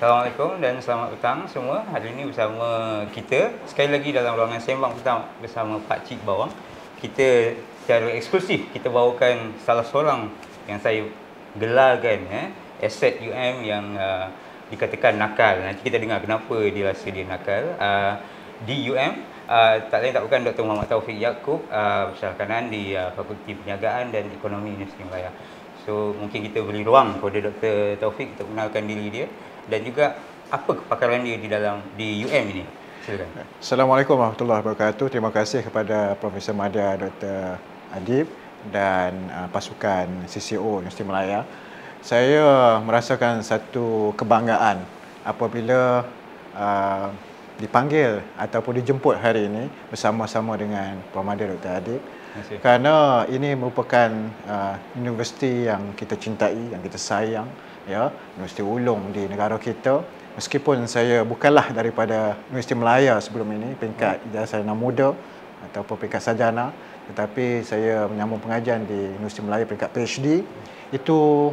Assalamualaikum dan selamat petang semua. Hari ini bersama kita sekali lagi dalam ruangan sembang petang bersama Pak Cik Bawang. Kita secara eksklusif kita bawakan salah seorang yang saya gelarkan aset UM yang dikatakan nakal. Nanti kita dengar kenapa dia rasa dia nakal. Di UM tak lain tak bukan Dr. Muhammad Taufik Yaakob, bersara kanan di Fakulti Perniagaan dan Ekonomi Universiti Malaya. So mungkin kita beri ruang kepada Dr. Taufik untuk mengenalkan diri dia dan juga apa kepakaran dia di UM ini. Silakan. Assalamualaikum warahmatullahi wabarakatuh. Terima kasih kepada Profesor Madya Dr. Adib dan pasukan CCO Universiti Malaya. Saya merasakan satu kebanggaan apabila dipanggil ataupun dijemput hari ini bersama-sama dengan Prof. Madya Dr. Adib. Kerana ini merupakan universiti yang kita cintai, yang kita sayang, ya, Universiti Ulung di negara kita. Meskipun saya bukanlah daripada Universiti Malaya sebelum ini, peringkat ijazah sarjana muda ataupun peringkat sarjana, tetapi saya menyambung pengajian di Universiti Malaya peringkat PhD. Itu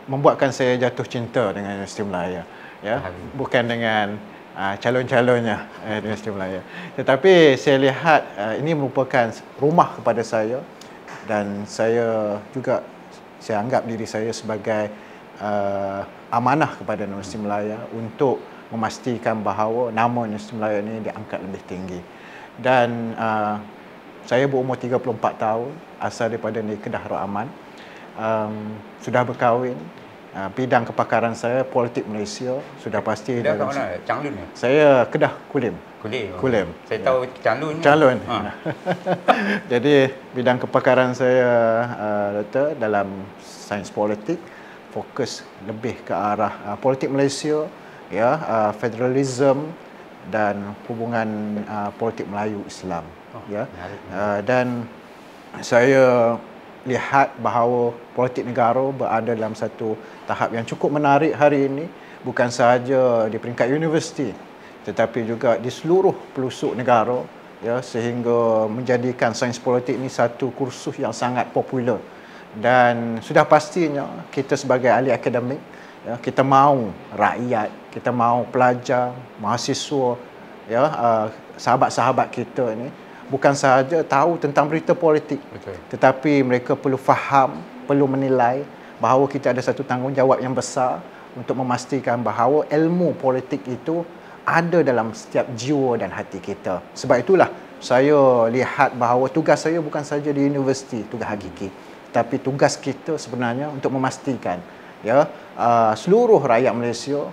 membuatkan saya jatuh cinta dengan Universiti Malaya, ya, bukan dengan calon-calonnya Universiti Malaya. Tetapi saya lihat ini merupakan rumah kepada saya dan saya anggap diri saya sebagai amanah kepada Universiti Malaya untuk memastikan bahawa nama Universiti Malaya ini diangkat lebih tinggi. Dan saya berumur 34 tahun, asal daripada Negeri Kedah Rok Aman. Sudah berkahwin. Bidang kepakaran saya politik Malaysia, sudah pasti. Kedah kat mana? Changlun ya? Saya Kedah, Kulim. Kulim. Saya tahu Changlun. Changlun. Jadi bidang kepakaran saya doktor dalam sains politik, fokus lebih ke arah politik Malaysia, ya, federalism dan hubungan politik Melayu Islam, ya. Dan saya lihat bahawa politik negara berada dalam satu tahap yang cukup menarik hari ini, bukan sahaja di peringkat universiti tetapi juga di seluruh pelosok negara, ya, sehingga menjadikan sains politik ini satu kursus yang sangat popular. Dan sudah pastinya kita sebagai ahli akademik, ya, kita mahu rakyat, kita mahu pelajar, mahasiswa, ya, sahabat-sahabat kita ini bukan sahaja tahu tentang berita politik. Betul. Tetapi mereka perlu faham, perlu menilai bahawa kita ada satu tanggungjawab yang besar untuk memastikan bahawa ilmu politik itu ada dalam setiap jiwa dan hati kita. Sebab itulah saya lihat bahawa tugas saya bukan saja di universiti, tugas hakiki, tapi tugas kita sebenarnya untuk memastikan, ya, seluruh rakyat Malaysia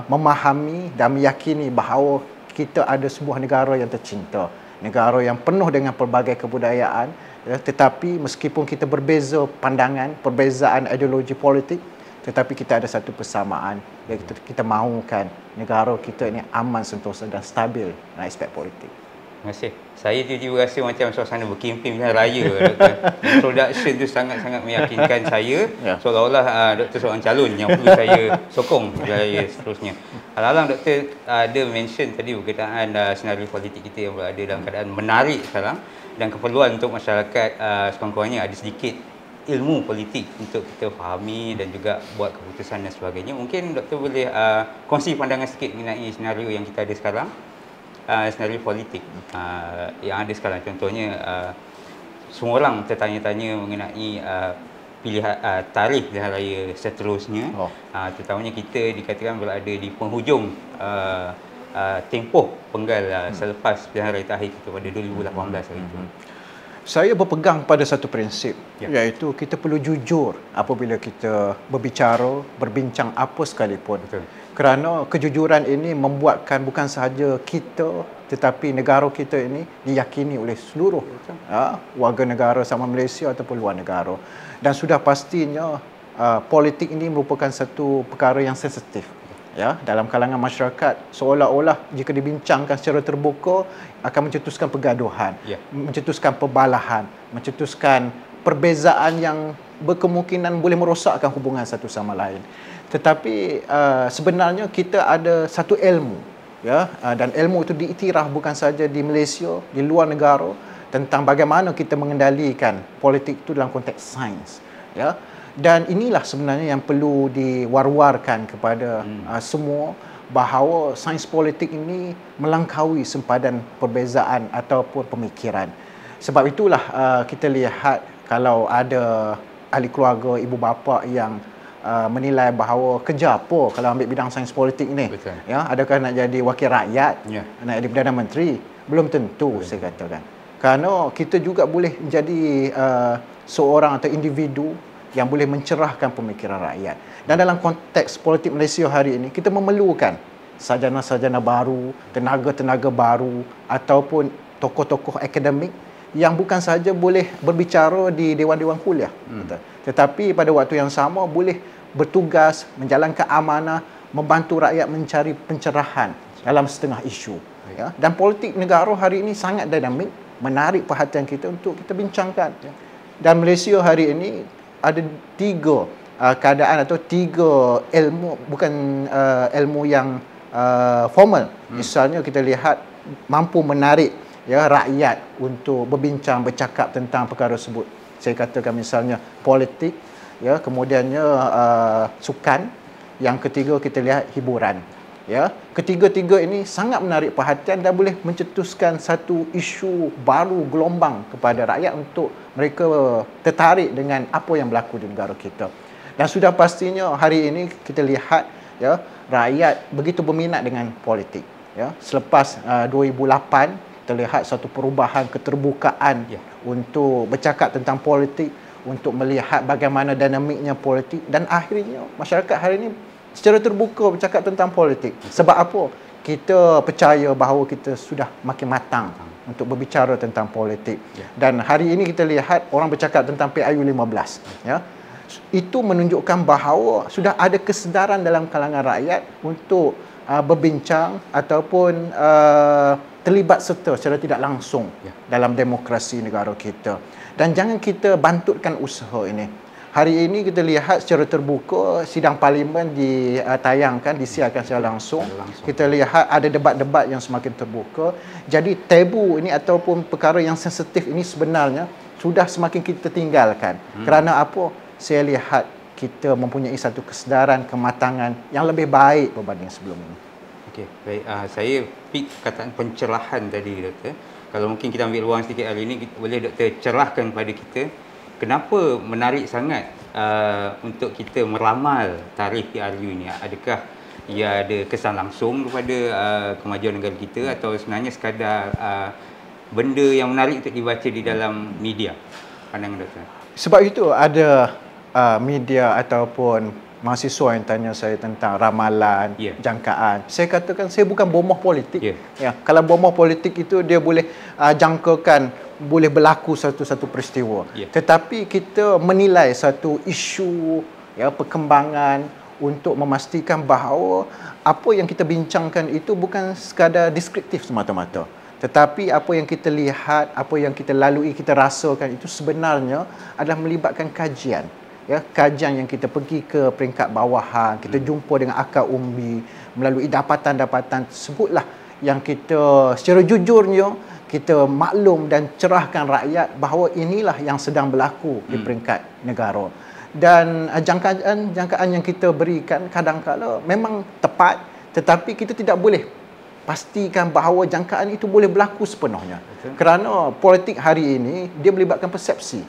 memahami dan meyakini bahawa kita ada sebuah negara yang tercinta, negara yang penuh dengan pelbagai kebudayaan, ya, tetapi meskipun kita berbeza pandangan, perbezaan ideologi politik, tetapi kita ada satu persamaan, iaitu kita mahukan negara kita ini aman, sentosa dan stabil dalam aspek politik. Terima kasih. Saya tiba-tiba rasa macam suasana berkempen pilihan raya, Doktor. Introduction tu sangat-sangat meyakinkan saya, seolah-olah Doktor seorang calon yang perlu saya sokong raya seterusnya. Alang-alang Doktor ada mention tadi berkaitan senario politik kita yang berada dalam keadaan menarik sekarang dan keperluan untuk masyarakat sekurang-kurangnya ada sedikit ilmu politik untuk kita fahami dan juga buat keputusan dan sebagainya. Mungkin Doktor boleh kongsi pandangan sikit mengenai senario yang kita ada sekarang, senario politik yang ada sekarang. Contohnya semua orang tertanya-tanya mengenai pilihan tarikh pilihan raya seterusnya. Terutamanya kita dikatakan berada di penghujung tempoh penggal selepas pilihan raya terakhir kita pada 2018 hari itu. Saya berpegang pada satu prinsip, iaitu kita perlu jujur apabila kita berbicara, berbincang apa sekalipun. Betul. Kerana kejujuran ini membuatkan bukan sahaja kita tetapi negara kita ini diyakini oleh seluruh warga negara sama Malaysia ataupun luar negara. Dan sudah pastinya politik ini merupakan satu perkara yang sensitif, ya, dalam kalangan masyarakat. Seolah-olah jika dibincangkan secara terbuka akan mencetuskan pergaduhan, mencetuskan perbalahan, mencetuskan perbezaan yang berkemungkinan boleh merosakkan hubungan satu sama lain. Tetapi sebenarnya kita ada satu ilmu, ya, dan ilmu itu diiktiraf bukan saja di Malaysia, di luar negara, tentang bagaimana kita mengendalikan politik itu dalam konteks sains, ya. Dan inilah sebenarnya yang perlu diwar-warkan kepada semua, bahawa sains politik ini melangkaui sempadan perbezaan ataupun pemikiran. Sebab itulah kita lihat kalau ada ahli keluarga, ibu bapa yang menilai bahawa kerja apa kalau ambil bidang sains politik ni. Betul. Ya, adakah nak jadi wakil rakyat, nak jadi Perdana Menteri? Belum tentu. Betul. Saya katakan. Kerana kita juga boleh menjadi seorang atau individu yang boleh mencerahkan pemikiran rakyat. Dan dalam konteks politik Malaysia hari ini, kita memerlukan sarjana-sarjana baru, tenaga-tenaga baru ataupun tokoh-tokoh akademik yang bukan sahaja boleh berbicara di dewan-dewan kuliah, tetapi pada waktu yang sama boleh bertugas, menjalankan amanah, membantu rakyat mencari pencerahan dalam setengah isu. Ya. Dan politik negara hari ini sangat dinamik, menarik perhatian kita untuk kita bincangkan. Dan Malaysia hari ini ada 3 keadaan atau 3 ilmu, bukan ilmu yang formal. Misalnya kita lihat mampu menarik rakyat untuk berbincang, bercakap tentang perkara tersebut. Saya katakan misalnya politik, kemudiannya sukan, yang ketiga kita lihat hiburan. Ketiga-tiga ini sangat menarik perhatian dan boleh mencetuskan satu isu baru, gelombang kepada rakyat untuk mereka tertarik dengan apa yang berlaku di negara kita. Dan sudah pastinya hari ini kita lihat rakyat begitu berminat dengan politik. Selepas 2008 kita lihat satu perubahan keterbukaan untuk bercakap tentang politik, untuk melihat bagaimana dinamiknya politik, dan akhirnya masyarakat hari ini secara terbuka bercakap tentang politik. Sebab apa? Kita percaya bahawa kita sudah makin matang untuk berbicara tentang politik. Dan hari ini kita lihat orang bercakap tentang PIU 15. Itu menunjukkan bahawa sudah ada kesedaran dalam kalangan rakyat untuk berbincang ataupun terlibat serta secara tidak langsung dalam demokrasi negara kita. Dan jangan kita bantutkan usaha ini. Hari ini kita lihat secara terbuka sidang parlimen ditayangkan, disiarkan secara langsung. Kita lihat ada debat-debat yang semakin terbuka. Jadi tabu ini ataupun perkara yang sensitif ini sebenarnya sudah semakin kita tinggalkan. Kerana apa? Saya lihat kita mempunyai satu kesedaran, kematangan yang lebih baik berbanding sebelum ini. Okey, baik. Saya pick kataan pencerahan tadi, Doktor. Kalau mungkin kita ambil ruang sedikit hari ini, boleh Doktor cerahkan kepada kita kenapa menarik sangat untuk kita meramal tarikh PRU ini? Adakah ia ada kesan langsung kepada kemajuan negara kita atau sebenarnya sekadar benda yang menarik untuk dibaca di dalam media? Pandangan Doktor. Sebab itu ada media ataupun mahasiswa yang tanya saya tentang ramalan, jangkaan. Saya katakan saya bukan bomoh politik. Kalau bomoh politik itu dia boleh jangkakan, boleh berlaku satu-satu peristiwa. Tetapi kita menilai satu isu, perkembangan untuk memastikan bahawa apa yang kita bincangkan itu bukan sekadar deskriptif semata-mata. Tetapi apa yang kita lihat, apa yang kita lalui, kita rasakan itu sebenarnya adalah melibatkan kajian. Kajian yang kita pergi ke peringkat bawahan, kita jumpa dengan akar umbi, melalui dapatan-dapatan tersebutlah yang kita secara jujurnya kita maklum dan cerahkan rakyat bahawa inilah yang sedang berlaku di peringkat negara. Dan jangkaan yang kita berikan kadang-kala memang tepat, tetapi kita tidak boleh pastikan bahawa jangkaan itu boleh berlaku sepenuhnya. Kerana politik hari ini dia melibatkan persepsi.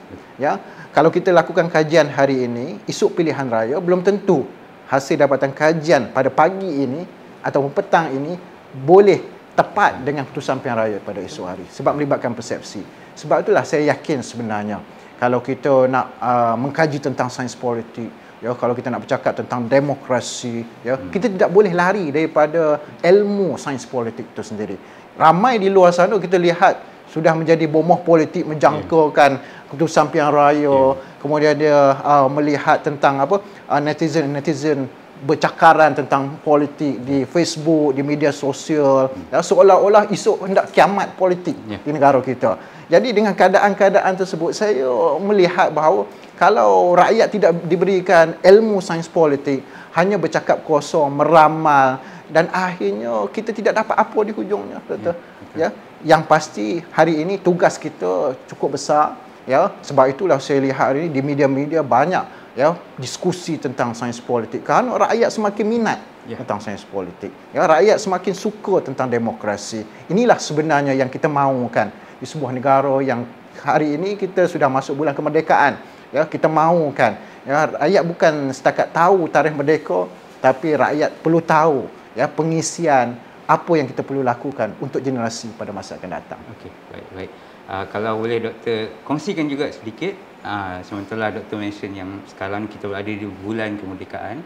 Kalau kita lakukan kajian hari ini, esok pilihan raya, belum tentu hasil dapatan kajian pada pagi ini ataupun petang ini boleh tepat dengan putusan pilihan raya pada esok hari. Sebab melibatkan persepsi. Sebab itulah saya yakin sebenarnya kalau kita nak mengkaji tentang sains politik, kalau kita nak bercakap tentang demokrasi, kita tidak boleh lari daripada ilmu sains politik itu sendiri. Ramai di luar sana kita lihat sudah menjadi bomoh politik, menjangkakan keputusan pilihan raya, kemudian dia melihat tentang netizen bercakaran tentang politik di Facebook, di media sosial, seolah-olah esok hendak kiamat politik di negara kita. Jadi dengan keadaan-keadaan tersebut, saya melihat bahawa kalau rakyat tidak diberikan ilmu sains politik, hanya bercakap kosong, meramal, dan akhirnya kita tidak dapat apa di hujungnya. Yang pasti hari ini tugas kita cukup besar. Sebab itulah saya lihat hari ini di media-media banyak ya, diskusi tentang sains politik, kerana rakyat semakin minat tentang sains politik. Ya, rakyat semakin suka tentang demokrasi. Inilah sebenarnya yang kita mahukan di sebuah negara yang hari ini kita sudah masuk bulan kemerdekaan. Ya, kita mahukan, ya, rakyat bukan setakat tahu tarikh merdeka, tapi rakyat perlu tahu, ya, pengisian apa yang kita perlu lakukan untuk generasi pada masa akan datang. Okey, baik. Kalau boleh Doktor kongsikan juga sedikit, sementara Doktor mention yang sekarang kita berada di bulan kemerdekaan.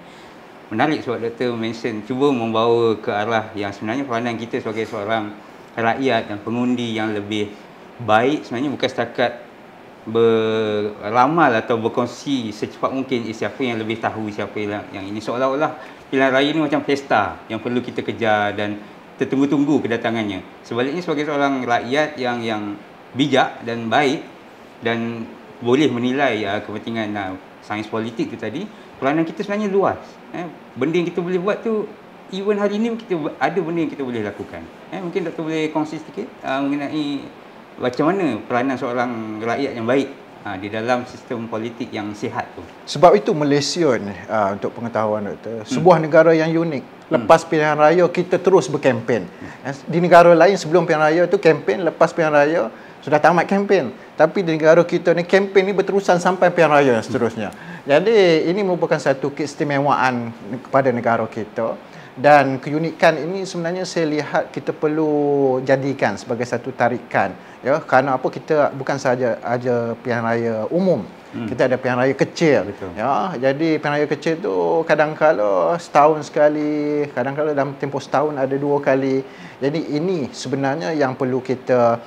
Menarik sebab Doktor mention cuba membawa ke arah yang sebenarnya peranan kita sebagai seorang rakyat dan pengundi yang lebih baik sebenarnya bukan setakat beramal atau berkongsi secepat mungkin siapa yang lebih tahu, siapa yang ini. Seolah-olah pilihan raya ini macam pesta yang perlu kita kejar dan tertunggu-tunggu kedatangannya. Sebaliknya sebagai seorang rakyat yang bijak dan baik dan boleh menilai kepentingan sains politik tu tadi, peranan kita sebenarnya luas. Benda yang kita boleh buat tu, even hari ini kita ada benda yang kita boleh lakukan. Mungkin Doktor boleh kongsi sedikit mengenai macam mana peranan seorang rakyat yang baik di dalam sistem politik yang sihat tu. Sebab itu Malaysia ni, untuk pengetahuan Doktor, sebuah negara yang unik. Lepas pilihan raya kita terus berkempen. Di negara lain sebelum pilihan raya tu kempen, lepas pilihan raya sudah tamat kempen. Tapi di negara kita ni kempen ni berterusan sampai pilihan raya dan seterusnya. Jadi ini merupakan satu keistimewaan kepada negara kita. Dan keunikan ini sebenarnya saya lihat kita perlu jadikan sebagai satu tarikan, ya, kerana apa, kita bukan sahaja pilihan raya umum, kita ada pilihan raya kecil. Betul. Ya, jadi pilihan raya kecil tu kadang-kala setahun sekali, kadang-kala dalam tempoh setahun ada 2 kali. Jadi ini sebenarnya yang perlu kita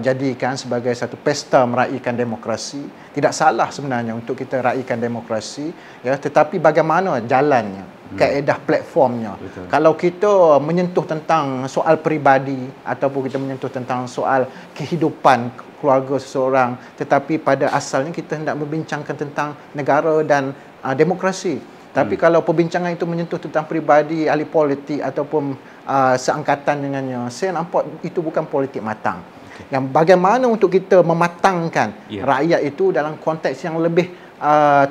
jadikan sebagai satu pesta meraihkan demokrasi. Tidak salah sebenarnya untuk kita raikan demokrasi, ya, tetapi bagaimana jalannya, kaedah platformnya. Betul. Kalau kita menyentuh tentang soal peribadi ataupun kita menyentuh tentang soal kehidupan keluarga seseorang, tetapi pada asalnya kita hendak membincangkan tentang negara dan demokrasi. Tapi kalau perbincangan itu menyentuh tentang peribadi ahli politik ataupun seangkatan dengannya, saya nampak itu bukan politik matang. Yang bagaimana untuk kita mematangkan rakyat itu dalam konteks yang lebih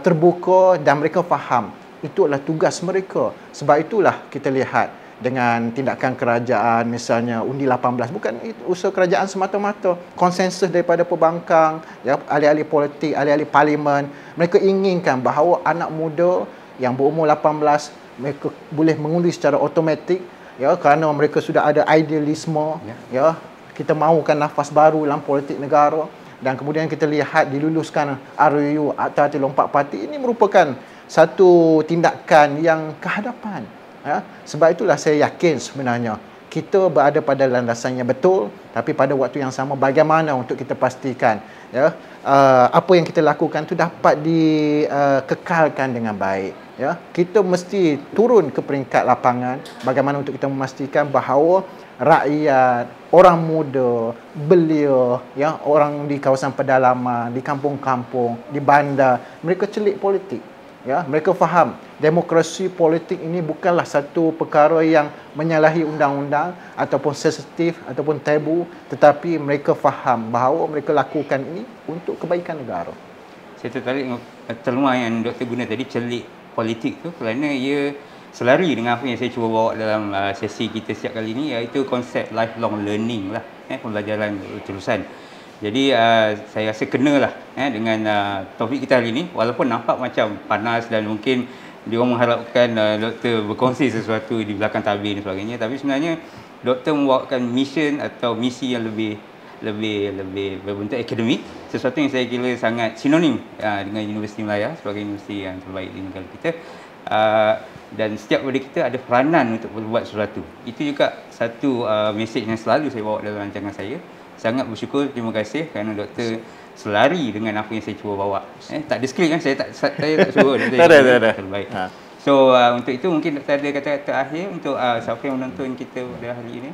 terbuka dan mereka faham. Itu adalah tugas mereka. Sebab itulah kita lihat dengan tindakan kerajaan, misalnya undi 18, bukan usaha kerajaan semata-mata, konsensus daripada pembangkang, ya, ahli-ahli politik, ahli-ahli parlimen. Mereka inginkan bahawa anak muda yang berumur 18 mereka boleh mengundi secara automatik, ya, kerana mereka sudah ada idealisme, ya. Kita mahukan nafas baru dalam politik negara, dan kemudian kita lihat diluluskan RUU Akta Hati Lompat Parti. Ini merupakan satu tindakan yang kehadapan, ya. Sebab itulah saya yakin sebenarnya kita berada pada landasan yang betul, tapi pada waktu yang sama bagaimana untuk kita pastikan, ya, apa yang kita lakukan itu dapat dikekalkan dengan baik, ya. Kita mesti turun ke peringkat lapangan, bagaimana untuk kita memastikan bahawa rakyat, orang muda, belia, ya, orang di kawasan pedalaman, di kampung-kampung, di bandar, mereka celik politik. Ya, mereka faham demokrasi politik ini bukanlah satu perkara yang menyalahi undang-undang ataupun sensitif ataupun tabu, tetapi mereka faham bahawa mereka lakukan ini untuk kebaikan negara. Saya tertarik dengan terma yang Doktor guna tadi, celik politik tu, kerana ia selari dengan apa yang saya cuba bawa dalam sesi kita setiap kali ini, iaitu konsep lifelong learning lah, pembelajaran terusan. Jadi saya rasa kenalah dengan topik kita hari ini, walaupun nampak macam panas dan mungkin dia orang mengharapkan doktor berkongsi sesuatu di belakang tabir dan sebagainya, tapi sebenarnya doktor membawakan mission atau misi yang lebih berbentuk akademik, sesuatu yang saya kira sangat sinonim dengan Universiti Melaya sebagai universiti yang terbaik di negara kita. Dan setiap daripada kita ada peranan untuk berbuat sesuatu. Itu juga satu mesej yang selalu saya bawa dalam rancangan saya. Sangat bersyukur, terima kasih kerana doktor selari dengan apa yang saya cuba bawa. Tak ada skrip kan, saya tak suruh. Tak ada. Terbaik. So untuk itu mungkin doktor ada kata-kata akhir untuk siapa yang menonton kita pada hari ini.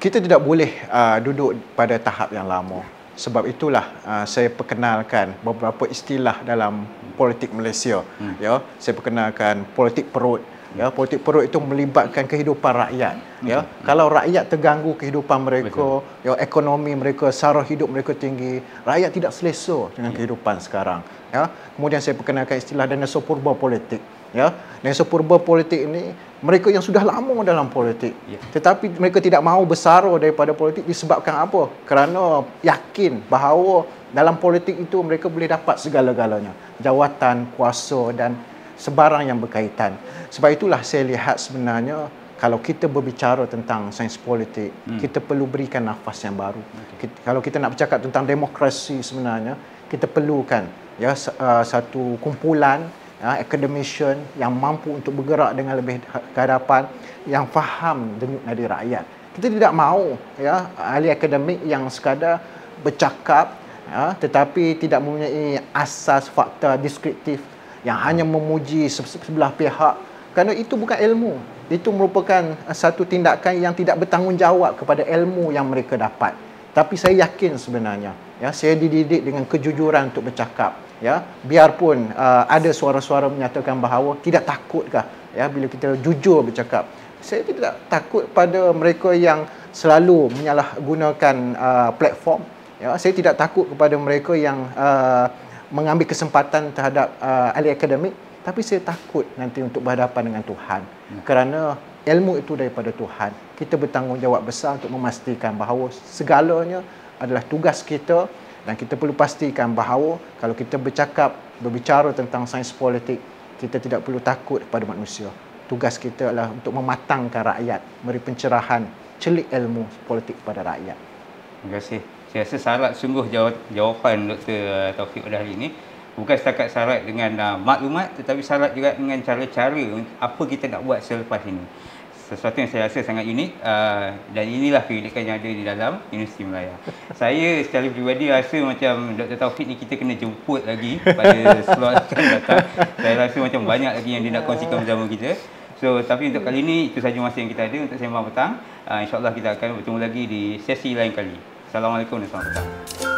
Kita tidak boleh duduk pada tahap yang lama. Sebab itulah saya perkenalkan beberapa istilah dalam politik Malaysia. Ya, saya perkenalkan politik perut, Ya, politik perut itu melibatkan kehidupan rakyat. Ya, kalau rakyat terganggu kehidupan mereka, ya, ekonomi mereka, sara hidup mereka tinggi, rakyat tidak selesa dengan kehidupan sekarang. Ya, kemudian saya perkenalkan istilah dinosaur purba politik. Ya, dinosaur purba politik ini mereka yang sudah lama dalam politik, tetapi mereka tidak mahu bersara daripada politik disebabkan apa? Kerana yakin bahawa dalam politik itu mereka boleh dapat segala-galanya, jawatan, kuasa dan sebarang yang berkaitan. Sebab itulah saya lihat sebenarnya kalau kita berbicara tentang sains politik, kita perlu berikan nafas yang baru. Kalau kita nak bercakap tentang demokrasi sebenarnya, kita perlukan ya satu kumpulan academician yang mampu untuk bergerak dengan lebih ke hadapan, yang faham denyut nadi rakyat. Kita tidak mahu ya ahli akademik yang sekadar bercakap tetapi tidak mempunyai asas fakta deskriptif, yang hanya memuji sebelah pihak, kerana itu bukan ilmu. Itu merupakan satu tindakan yang tidak bertanggungjawab kepada ilmu yang mereka dapat. Tapi saya yakin sebenarnya, ya, saya dididik dengan kejujuran untuk bercakap. Ya, biarpun ada suara-suara menyatakan bahawa tidak takutkah ya bila kita jujur bercakap. Saya tidak takut pada mereka yang selalu menyalahgunakan platform. Ya, saya tidak takut kepada mereka yang mengambil kesempatan terhadap ahli akademik, tapi saya takut nanti untuk berhadapan dengan Tuhan. Kerana ilmu itu daripada Tuhan. Kita bertanggungjawab besar untuk memastikan bahawa segalanya adalah tugas kita, dan kita perlu pastikan bahawa kalau kita berbicara tentang sains politik, kita tidak perlu takut kepada manusia. Tugas kita adalah untuk mematangkan rakyat, memberi pencerahan, celik ilmu politik kepada rakyat. Terima kasih. Saya rasa syarat sungguh jawapan Dr. Taufik pada hari ini. Bukan setakat syarat dengan maklumat, tetapi syarat juga dengan cara-cara apa kita nak buat selepas ini. Sesuatu yang saya rasa sangat unik, dan inilah keunikan yang ada di dalam Universiti Melaya. Saya secara peribadi rasa macam Dr. Taufik ni kita kena jemput lagi pada slot akan datang. Saya rasa macam banyak lagi yang dia nak kongsikan bersama kita. So, tapi untuk kali ini itu sahaja masa yang kita ada untuk sembang petang. InsyaAllah kita akan bertemu lagi di sesi lain kali. Assalamualaikum dan selamat petang.